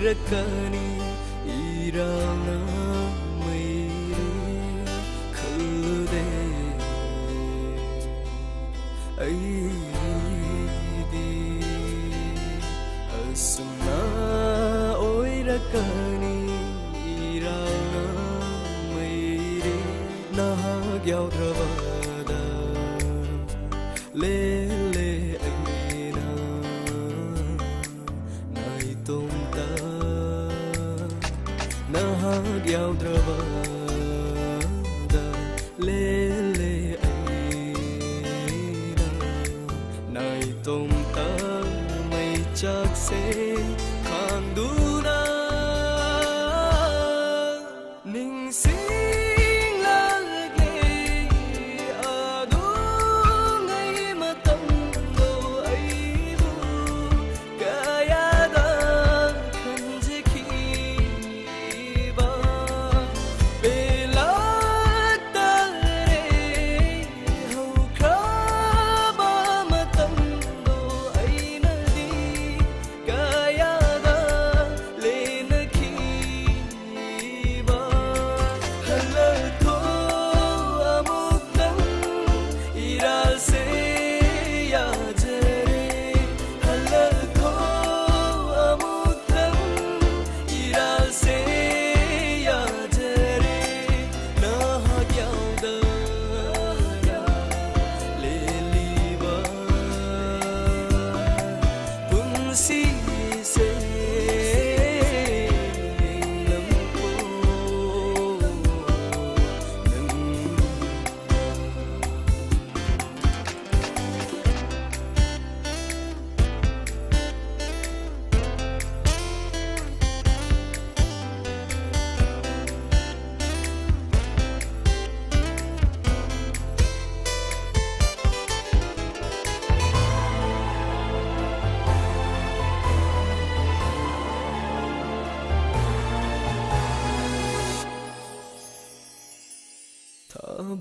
oirakani irana maire khalde aidi asna oirakani irana maire nahag yaudravada le aina nai tumta nahag yaudravada le aina nai tumta mai chak se khanduna ning sing lage adu ngai matam do ai bu kaya da khanji khi ba bela tare ho kha ba matam do ai na di kaya da le na khi ba hala tho amuk tam iral se ya jare hala tho amuk tam iral se ya jare na ha gyao da le li ba punsi se lam ko nang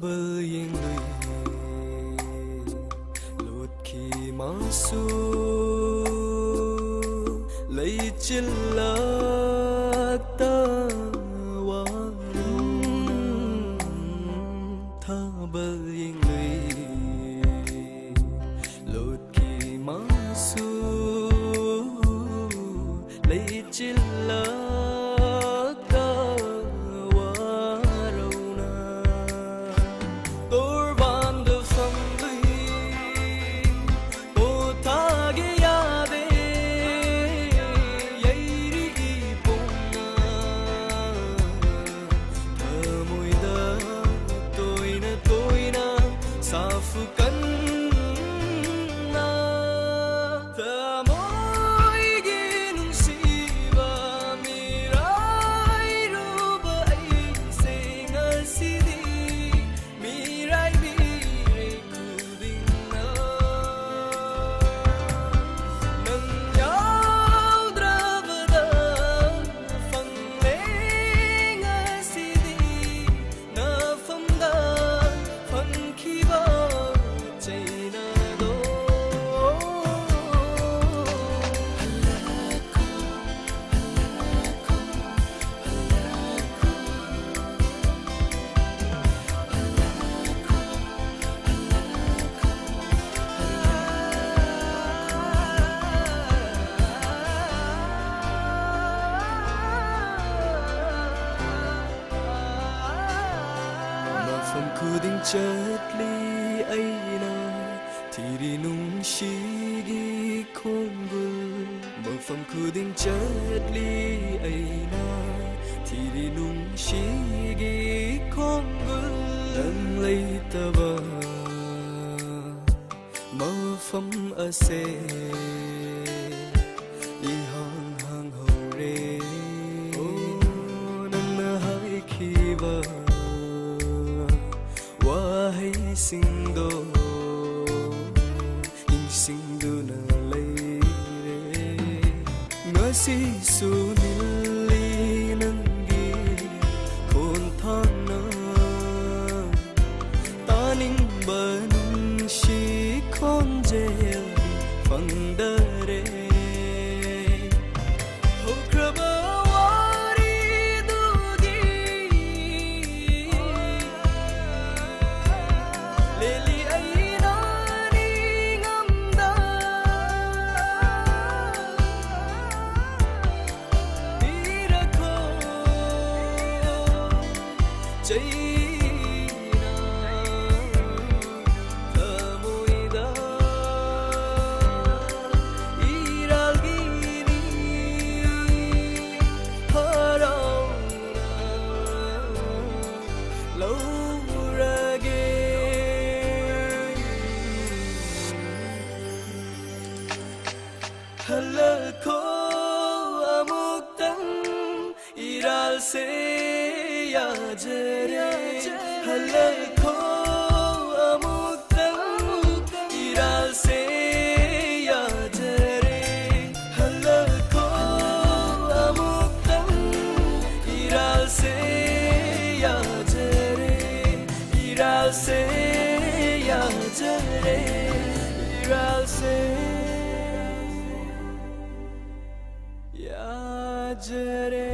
Bal yeng lui lột khi masu lấy chân lạc ta wa tha bal yeng lui lột khi masu lấy chân lạc ta wa Tor van de phong lui o thage yade yairi ponna thamoi da toina safu kan na thamoi gi nung siva mirai ruba ai se ngasidi mirai bire kuding na nang yaudravada phang le ngasidi na famda phang khiba chaina do halako mafam kuding chatli aina thiri nung shigi khongul mafam kuding chatli aina thiri nung shigi khongul nang lay taba mafam ase i hang ho re o nang na hai khiba wahai singdo in singdo na lay re ngasi sunili nangi kon thang na taning banung shi khon jel phang dare Chayna Thamuida Iralgini Harauna Laurage Halako Amuktam Iral se Yajare Halako Amuktam Iral se Yajare Halako Amuktam Iral se Yajare Iral se Yajare Iral se Yajare